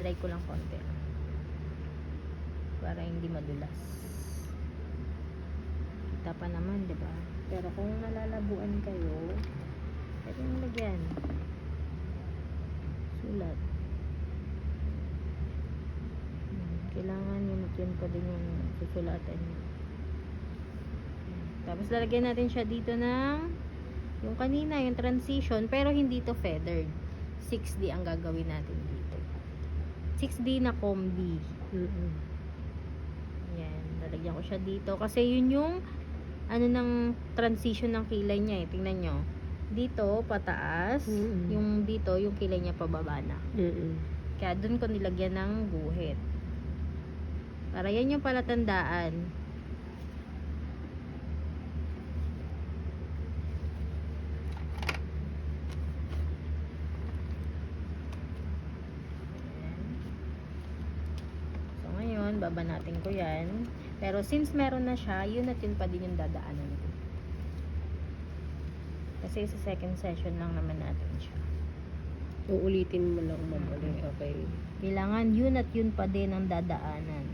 Try ko lang konti. Para hindi madulas. Kita pa naman, 'di ba? Pero kung nalalabuan kayo, pwede nyo lagyan. Sulat. Kailangan yun pa din yung susulatan nyo. Tapos lalagyan natin siya dito ng yung kanina, yung transition, pero hindi to feathered. 6D ang gagawin natin dito. 6D na combi. Yan, lalagyan ko siya dito kasi yun yung ano ng transition ng kilay niya eh. Tingnan nyo. Dito, pataas. Yung dito, yung kilay niya pababa na. Kaya dun ko nilagyan ng guhit. Para yan yung palatandaan. So ngayon, babanatin ko yan. Pero since meron na siya, yun at yun pa din yung dadaanan ko. Kasi sa second session lang naman natin siya. Uulitin mo lang mamali. Okay. Kailangan yun at yun pa din ang dadaanan.